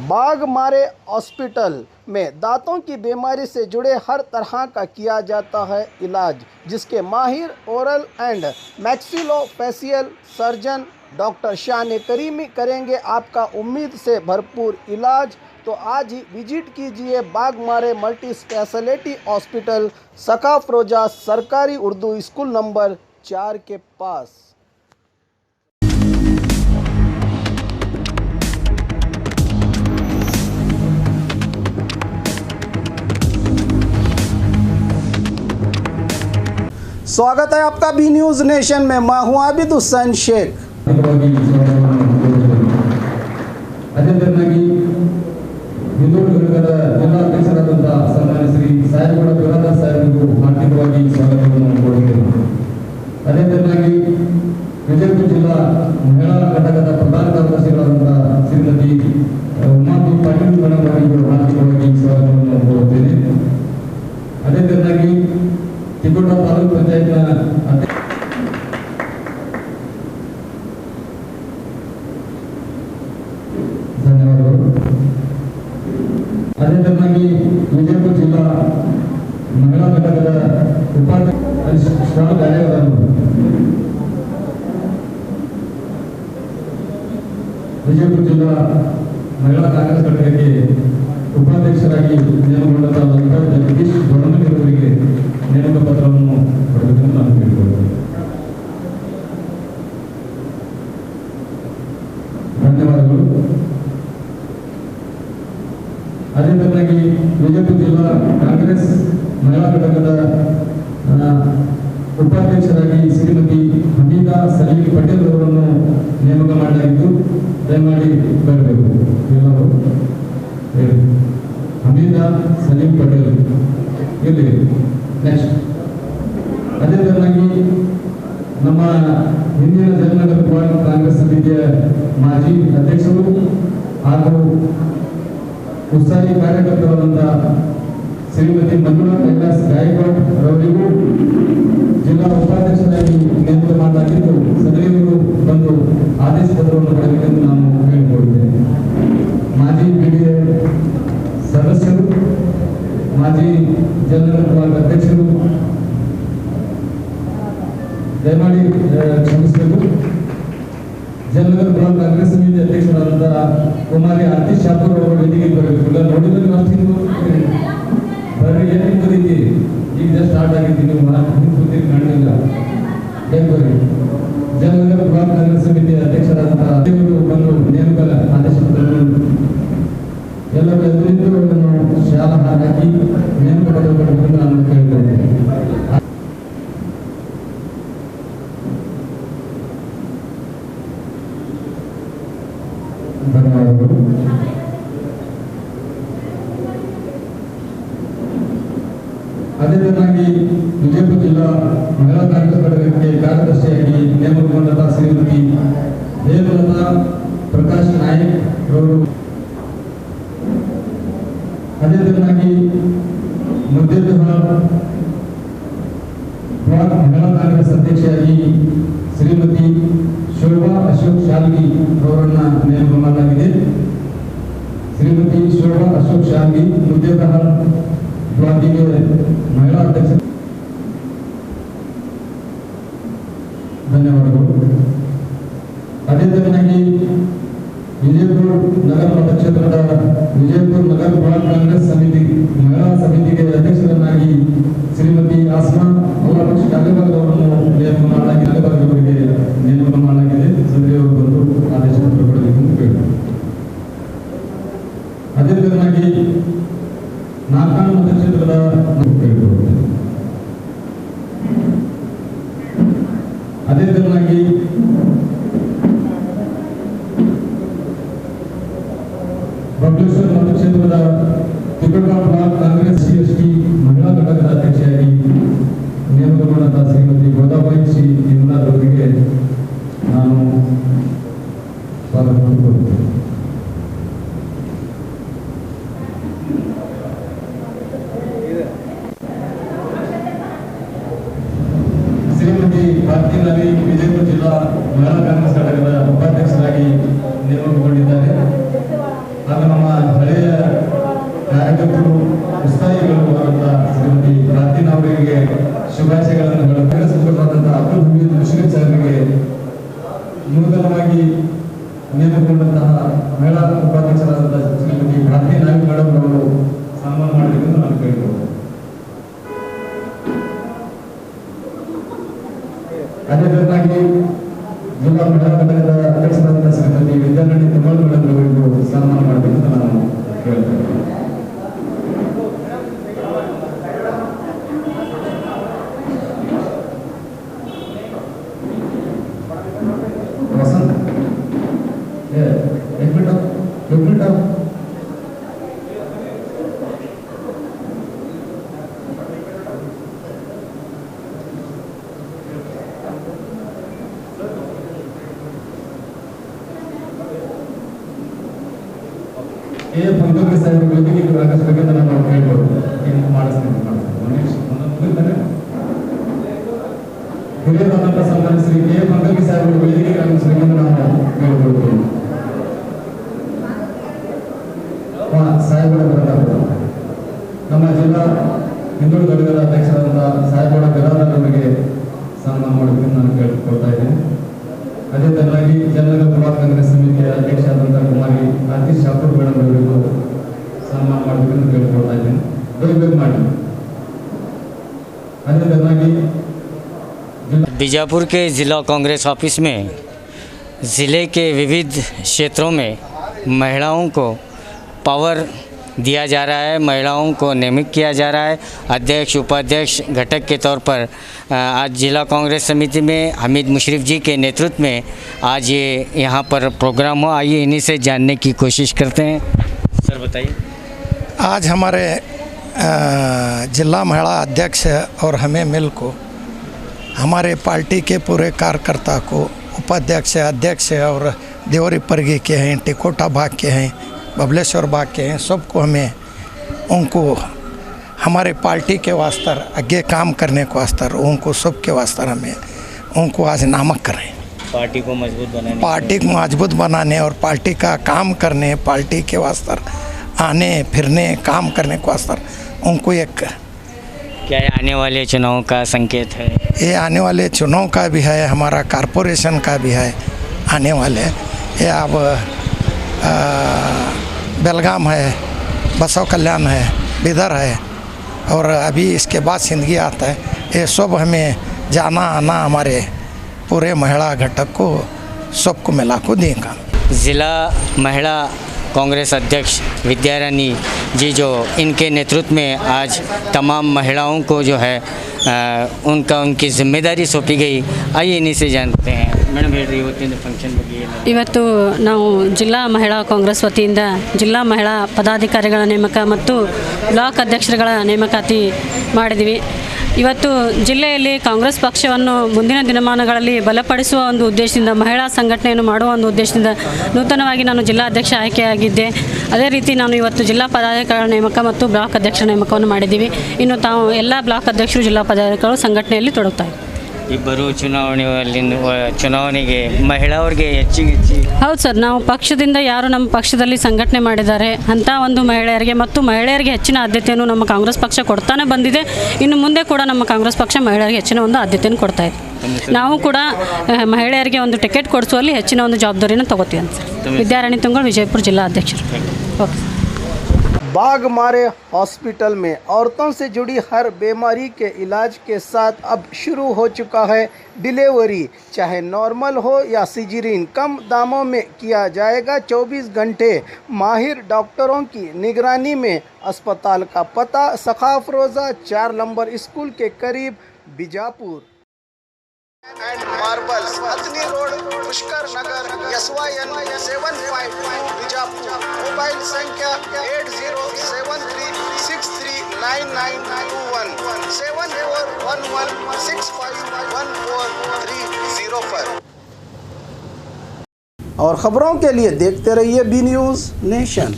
Baghmare hospital में दांतों की बीमारी से जुड़े हर तरह का किया जाता है इलाज, जिसके माहिर oral and maxillofacial surgeon doctor शान करीमी करेंगे आपका उम्मीद से भरपूर इलाज। तो आज ही विजिट कीजिए बाघमारे मल्टी स्पेशलिटी हॉस्पिटल, सकाफरोजा सरकारी उर्दू स्कूल नंबर 4 के पास। स्वागत है आपका बी न्यूज़ नेशन में। मैं हूं आबिद हुसैन शेख। ಅದೇ ತರನಾಗಿ ಹಿಂದೂಳು ಘಟಕದ ಜಿಲ್ಲಾಧ್ಯಕ್ಷರಾದಂತಹ ಸನ್ಮಾನ್ಯ ಶ್ರೀ ಸಾಯಗೌಡ ಬಿರಾದಾರ್ ಸಾಹೇಬರಿಗೂ ಹಾರ್ದಿಕವಾಗಿ ಸ್ವಾಗತವನ್ನು ಕೋರುತ್ತೇನೆ। ಅದೇ ತರನಾಗಿ ವಿಜಯಪುರ ಜಿಲ್ಲಾ ಮಹಿಳಾ ಘಟಕದ ಪ್ರಧಾನ ಕಾರ್ಯದರ್ಶಿಗಳಾದಂತಹ ಶ್ರೀಮತಿ ಉಮಾಪಿ ಪಾಟೀಲ್ ಮೇಡಮ್ ಅವರಿಗೂ ಹಾರ್ದಿಕವಾಗಿ ಸ್ವಾಗತವನ್ನು ಕೋರುತ್ತೇನೆ। ಅದೇ ತರನಾಗಿ ತಿಕೋಟ ತಾಲೂಕು ಪಂಚಾಯತ್ನ ಧನ್ಯವಾದಗಳು। ಅದೇ ತರನಾಗಿ ವಿಜಯಪುರ ಜಿಲ್ಲಾ ಮಹಿಳಾ ಘಟಕದ ಉಪಾಧ್ಯಕ್ಷ ವಿಜಯಪುರ ಜಿಲ್ಲಾ ಮಹಿಳಾ ಕಾಂಗ್ರೆಸ್ ಘಟಕಕ್ಕೆ ಉಪಾಧ್ಯಕ್ಷರಾಗಿ ನೇಮಕಗೊಂಡಂತಹ ಜಗದೀಶ್ ದೊಡ್ಡಮನಿ ಅವರಿಗೆ ನೇಮಕ ಪತ್ರವನ್ನು ಪಡೆದುಕೊಂಡು ನಾನು ಕೇಳಿಕೊಳ್ಳುತ್ತೇನೆ। ಧನ್ಯವಾದಗಳು। ಅದೇ ತರನಾಗಿ ವಿಜಯಪುರ ಜಿಲ್ಲಾ ಕಾಂಗ್ರೆಸ್ ಮಹಿಳಾ ಘಟಕದ ಉಪಾಧ್ಯಕ್ಷರಾಗಿ ಶ್ರೀಮತಿ ಹಮೀದಾ ಸಲೀಂ ಪಟೇಲ್ ಅವರನ್ನು ನೇಮಕ ಮಾಡಲಾಗಿದ್ದು, ದಯಮಾಡಿ ಬರಬೇಕು ಎಲ್ಲರೂ। ಹಮೀದಾ ಸಲೀಂ ಪಟೇಲ್ ಇರಲಿ। ನೆಕ್ಸ್ಟ್ ಅದೇ ತರನಾಗಿ ನಮ್ಮ ಹಿಂದಿನ ಜಯನಗರ ಬ್ಲಾಕ್ ಕಾಂಗ್ರೆಸ್ ಸಮಿತಿಯ ಮಾಜಿ ಅಧ್ಯಕ್ಷರು ಹಾಗೂ ಉತ್ಸಾಹಿ ಕಾರ್ಯಕರ್ತರಾದಂಥ ಶ್ರೀಮತಿ ಮಂಜುಳಾ ಕೈಲಾಸ್ ಗಾಯಕ್ವಾಡ್ ಅವರಿಗೂ ಜಿಲ್ಲಾ ಉಪಾಧ್ಯಕ್ಷರಾಗಿ ನೇಮಕ ಮಾಡಲಾಗಿದ್ದು, ಸದಸ್ಯರು ಬಂದು ಆದೇಶ ಪತ್ರವನ್ನು ಪಡೆಯಬೇಕೆಂದು ನಾನು ಕೇಳಿಕೊಂಡಿದ್ದೇನೆ। ಮಾಜಿ ಬಿಡಿಎ ಸದಸ್ಯರು, ಮಾಜಿ ಜಯನಗರ ಬ್ಲಾಕ್ ಅಧ್ಯಕ್ಷರು ದಯಮಾಡಿ ಕ್ಷಮಿಸಬೇಕು। ಜಯನಗರ ಬ್ಲಾಕ್ ಕಾಂಗ್ರೆಸ್ ಸಮಿತಿ ಅಧ್ಯಕ್ಷರಾದಂತಹ ಕುಮಾರಿ ಆರ್ತಿ ಶಾಪೂರ್ ಅವರು ವೇದಿಕೆಗೆ ಬರಬೇಕು। ಇಲ್ಲ ನೋಡಿದ್ರೆ ಅಷ್ಟಿಂದು ಬರ್ರಿ, ಏನು ರೀತಿ ಈಗ ಜಸ್ಟ್ ಸ್ಟಾರ್ಟ್ ಆಗಿದ್ದೀನಿ, ನೀವು ಕೂತಿ ಕಾಣಲಿಲ್ಲ, ಬರ್ರಿ। ಜಯನಗರ ಬ್ಲಾಕ್ ಕಾಂಗ್ರೆಸ್ ಸಮಿತಿ ಅಧ್ಯಕ್ಷರಾದಂತಹ ಬಂದು ನೇಮಕ ಆದೇಶ ಪತ್ರವನ್ನು ಎಲ್ಲರೂ ಎದುರಿದ್ದು ಶಾಲಾ ಹಾಕಿ ನೇಮಕ ಪಡೆದುಕೊಂಡು ನಾನು ಕೇಳಿದ್ದೇನೆ। ಧನ್ಯವಾದಗಳು। ಅದೇ ತರನಾಗಿ ವಿಜಯಪುರ ಜಿಲ್ಲಾ ಮಹಿಳಾ ಕಾಂಗ್ರೆಸ್ ಘಟಕಕ್ಕೆ ಕಾರ್ಯದರ್ಶಿಯಾಗಿ ನೇಮಕಗೊಂಡಂತಹ ಶ್ರೀಮತಿ ದೇವಲತಾ ಪ್ರಕಾಶ್ ನಾಯಕ್ ಅವರು, ಅದೇ ತರನಾಗಿ ಮುದ್ದೇಬಿಹಾರ್ ಬ್ಲಾಕ್ ಮಹಿಳಾ ಕಾಂಗ್ರೆಸ್ ಅಧ್ಯಕ್ಷೆಯಾಗಿ ಶ್ರೀಮತಿ ಶೋಭಾ ಅಶೋಕ್ ಶಾಲ್ಗಿ ಅವರನ್ನ ನೇಮಕ ಮಾಡಲಾಗಿದೆ। ಶ್ರೀಮತಿ ಶೋಭಾ ಅಶೋಕ್ ಶಾಲ್ಗಿ ಮುದ್ದೇಬಿಹಾರ್ ಬ್ಲಾಕಿಗೆ ಮಹಿಳಾ ಅಧ್ಯಕ್ಷ। ಧನ್ಯವಾದಗಳು। ಅದೇ ತರನಾಗಿ ವಿಜಯಪುರ ನಗರ ಮತಕ್ಷೇತ್ರದ ವಿಜಯಪುರ ನಗರ ಬ್ಲಾಕ್ ಕಾಂಗ್ರೆಸ್ ಸಮಿತಿ ಮಹಿಳಾ ಸಮಿತಿಗೆ ಅಧ್ಯಕ್ಷರನ್ನಾಗಿ ಶ್ರೀಮತಿ ಆಸ್ಮಾ ಅಲ್ಲಾಬಕ್ಷ ಕಾಲೇಬಾಗ್ ಅವರನ್ನು ನೇಮಕ ಮಾಡಲಾಗಿದೆ। ಕಾಲೇಬಾಗ್ ಅವರಿಗೆ ನೇಮಕ ಮಾಡಲಾಗಿದೆ। ಸದಸ್ಯರು ಬಂದು ಆದೇಶ ಪತ್ರ ಪಡೆಯಬೇಕೆಂದು ಕೇಳಿದರು। ಅದೇ ತರನಾಗಿ ನಾಲ್ಕಾಣ ಮತಕ್ಷೇತ್ರದ ಕೇಳಿಕೊಳ್ಳುತ್ತೇನೆ। ಅದೇ ತರನಾಗಿ ಬಬಲೇಶ್ವರ ಮತಕ್ಷೇತ್ರದ ತಿಕೋಟ ಬ್ಲಾಕ್ ಕಾಂಗ್ರೆಸ್ CST ಮಹಿಳಾ ಘಟಕದ ಅಧ್ಯಕ್ಷೆಯಾಗಿ ನೇಮಕಗೊಂಡಂತಹ ಶ್ರೀಮತಿ ಗೋದಾಬಾಯಿ ಸಿ ಇಂದ್ರಾದ್ ಅವರಿಗೆ ನಾನು ಸ್ವಾಗತವನ್ನು ಕೋರುತ್ತೇನೆ। ಶ್ರೀಮತಿ ಭಾರತಿ ನವಿ ವಿಜಯಪುರ ಜಿಲ್ಲಾ ಮಹಿಳಾ ಕಾಂಗ್ರೆಸ್ ಘಟಕದ ಉಪಾಧ್ಯಕ್ಷರಾಗಿ ನೇಮಕಗೊಂಡಿದ್ದಾರೆ। ಹಾಗೂ ನಮ್ಮ ಹಳೆಯ ಕಾರ್ಯಕರ್ತರು ಉತ್ಸಾಹಿಗಳು ಆದಂತಹ ಶ್ರೀಮತಿ ಪ್ರಾರ್ಥಿನ ಅವರಿಗೆ ಶುಭಾಶಯಗಳನ್ನು ಹೇಳುತ್ತಾರೆ. ಸಂಪೂರ್ಣವಾದಂತಹ ಅಬ್ದುಲ್ ಹಮೀದ್ ಮುಷ್ರಿಫ್ ಸಾಹೇಬರಿಗೆ ನೂತನವಾಗಿ ನೇಮಕಗೊಂಡಂತಹ ಮಹಿಳಾ ಉಪಾಧ್ಯಕ್ಷರಾದಂತಹ ಶ್ರೀಮತಿ ಪ್ರಾರ್ಥಿ ನಾಯಕ್ ಮೇಡಮ್ ಅವರು ಸನ್ಮಾನ ಮಾಡಬೇಕೆಂದು ನಾನು ಕೇಳಿಕೊಳ್ಳುತ್ತೇನೆ. ಅದೇ ತರನಾಗಿ ಜಿಲ್ಲಾ ಮಹಿಳಾ ಘಟಕದ ಅಧ್ಯಕ್ಷರಾದಂತಹ ಶ್ರೀಮತಿ ವಿದ್ಯಾರಾಣಿ ತಿಮ್ಮಲ್ ಮೇಡಮ್ ಅವರಿಗೂ ಸನ್ಮಾನ ಮಾಡಬೇಕೆಂದು ನಾನು ಕೇಳ್ತೇನೆ. वसंत एक मिनट ये पंकज साहब ವೇದಿಕೆ ಆಗಬೇಕಂತ ನಾನು ಕೇಳ್ಬೋದು. ಮಾಡಿಸ್ತೀನಿ ಹಿರಿಯರಾದಂತಹ ಸನ್ಮಾನ್ಯ ಶ್ರೀ ಕೆ ಪಂಕಜ್ ಸಾಹೇಬ್ ವೇದಿಕೆಗೆ ಆಗಮಿಸಬೇಕೆಂದು ನಾನು ಕೇಳಿಕೊಳ್ಳುತ್ತೇನೆ. ಸಾಹೇಬರ ಬರಲಾರರು ನಮ್ಮ ಜಿಲ್ಲಾ ಹಿಂದುಳಿದ ವರ್ಗದ ಅಧ್ಯಕ್ಷರಾದಂತಹ ಸಾಹೇಬರ ಬಿರಾದರ್ ಅವರಿಗೆ ಸನ್ಮಾನ ಮಾಡಬೇಕೆಂದು ನಾನು ಕೇಳಿಕೊಳ್ತಾ ಇದ್ದೇನೆ. ಅದೇ ತರನಾಗಿ ಜಯನಗರ ಬ್ಲಾಕ್ ಕಾಂಗ್ರೆಸ್ ಸಮಿತಿಯ ಅಧ್ಯಕ್ಷರಾದಂತಹ ಕುಮಾರಿ ಆತಿಶ್ ಶಾಪೂರ್ ಮೇಡಮ್ ಅವರಿಗೂ ಸನ್ಮಾನ ಮಾಡಬೇಕೆಂದು ಕೇಳಿಕೊಳ್ತಾ ಇದ್ದೇನೆ. ಬೇಗ ಮಾಡಿ. ಅದೇ ತರನಾಗಿ बीजापुर के ज़िला कांग्रेस ऑफिस में ज़िले के विविध क्षेत्रों में महिलाओं को पावर दिया जा रहा है, महिलाओं को नियमित किया जा रहा है। अध्यक्ष उपाध्यक्ष घटक के तौर पर आज जिला कांग्रेस समिति में हमीद मुशरिफ जी के नेतृत्व में आज ये यहाँ पर प्रोग्राम हो। आइए इन्हीं से जानने की कोशिश करते हैं। सर बताइए। आज हमारे जिला महिला अध्यक्ष और हमें मिल को हमारे पार्टी के पूरे कार्यकर्ता को उपाध्यक्ष अध्यक्ष और देवरी परगी के हैं, टिकोटा भाग के हैं, बबलेश्वर भाग के हैं, सबको हमें उनको हमारे पार्टी के वास्ते आगे काम करने को वास्ते उनको सबके वास्ते हमें उनको आज नामक करें। पार्टी को मजबूत बनाने और पार्टी का काम करने, पार्टी के वास्ते आने फिरने काम करने को वास्ते उनको एक क्या आने वाले चुनाव का संकेत है? ये आने वाले चुनाव का भी है, हमारा कारपोरेशन का भी है आने वाले। ये अब बेलगाम है, बसव कल्याण है, बिदर है और अभी इसके बाद सिंदगी आता है। ये सब हमें जाना आना हमारे पूरे महिला घटक को सबको मिला को देगा। ज़िला महिला कांग्रेस अध्यक्ष विद्यारानी जी जो इनके नेतृत्व में आज तमाम महिलाओं को जो है उनकी जिम्मेदारी सौंपी गई। आइए इन्हीं से जानते हैं। ಮೇಡಮ್ ಹೇಳ್ರಿ ಇವತ್ತಿನ ಫಂಕ್ಷನ್ ಬಗ್ಗೆ. ಇವತ್ತು ನಾವು ಜಿಲ್ಲಾ ಮಹಿಳಾ ಕಾಂಗ್ರೆಸ್ ವತಿಯಿಂದ ಜಿಲ್ಲಾ ಮಹಿಳಾ ಪದಾಧಿಕಾರಿಗಳ ನೇಮಕ ಮತ್ತು ಬ್ಲಾಕ್ ಅಧ್ಯಕ್ಷರುಗಳ ನೇಮಕಾತಿ ಮಾಡಿದ್ವಿ. ಇವತ್ತು ಜಿಲ್ಲೆಯಲ್ಲಿ ಕಾಂಗ್ರೆಸ್ ಪಕ್ಷವನ್ನು ಮುಂದಿನ ದಿನಮಾನಗಳಲ್ಲಿ ಬಲಪಡಿಸುವ ಒಂದು ಉದ್ದೇಶದಿಂದ ಮಹಿಳಾ ಸಂಘಟನೆಯನ್ನು ಮಾಡುವ ಒಂದು ಉದ್ದೇಶದಿಂದ ನೂತನವಾಗಿ ನಾನು ಜಿಲ್ಲಾಧ್ಯಕ್ಷ ಆಯ್ಕೆಯಾಗಿದ್ದೆ. ಅದೇ ರೀತಿ ನಾನು ಇವತ್ತು ಜಿಲ್ಲಾ ಪದಾಧಿಕಾರಿಗಳ ನೇಮಕ ಮತ್ತು ಬ್ಲಾಕ್ ಅಧ್ಯಕ್ಷರ ನೇಮಕವನ್ನು ಮಾಡಿದ್ದೀವಿ. ಇನ್ನು ತಾವು ಎಲ್ಲ ಬ್ಲಾಕ್ ಅಧ್ಯಕ್ಷರು ಜಿಲ್ಲಾ ಪದಾಧಿಕಾರಿಗಳು ಸಂಘಟನೆಯಲ್ಲಿ ತೊಡಗುತ್ತಾರೆ. ಇಬ್ಬರು ಚುನಾವಣೆಗೆ ಮಹಿಳೆಯರಿಗೆ ಹೆಚ್ಚಿಗೆ ಹೌದು ಸರ್, ನಾವು ಪಕ್ಷದಿಂದ ಯಾರು ನಮ್ಮ ಪಕ್ಷದಲ್ಲಿ ಸಂಘಟನೆ ಮಾಡಿದ್ದಾರೆ ಅಂಥ ಒಂದು ಮಹಿಳೆಯರಿಗೆ ಮತ್ತು ಮಹಿಳೆಯರಿಗೆ ಹೆಚ್ಚಿನ ಆದ್ಯತೆಯನ್ನು ನಮ್ಮ ಕಾಂಗ್ರೆಸ್ ಪಕ್ಷ ಕೊಡ್ತಾನೆ ಬಂದಿದೆ. ಇನ್ನು ಮುಂದೆ ಕೂಡ ನಮ್ಮ ಕಾಂಗ್ರೆಸ್ ಪಕ್ಷ ಮಹಿಳೆಯರಿಗೆ ಹೆಚ್ಚಿನ ಒಂದು ಆದ್ಯತೆಯನ್ನು ಕೊಡ್ತಾ ಇದೆ. ನಾವು ಕೂಡ ಮಹಿಳೆಯರಿಗೆ ಒಂದು ಟಿಕೆಟ್ ಕೊಡಿಸುವಲ್ಲಿ ಹೆಚ್ಚಿನ ಒಂದು ಜವಾಬ್ದಾರಿಯನ್ನು ತಗೋತೀವಿ ಅಂತ ಸರ್. ವಿದ್ಯಾರಾಣಿ ತುಂಗಳು, ವಿಜಯಪುರ ಜಿಲ್ಲಾ ಅಧ್ಯಕ್ಷರು. ಓಕೆ. बाघमारे हॉस्पिटल में औरतों से जुड़ी हर बीमारी के इलाज के साथ अब शुरू हो चुका है डिलीवरी। चाहे नॉर्मल हो या सिजरीन, कम दामों में किया जाएगा। 24 घंटे माहिर डॉक्टरों की निगरानी में। अस्पताल का पता सखाफ रोज़ा 4 नंबर स्कूल के करीब, Bijapur. And marbles, Hathni road, Pushkar Nagar, SYN 752 Bijapur. Mobile संख्या 8073639921 7411651430 पर। और ख़बरों के लिए देखते रहिए बी न्यूज़ नेशन।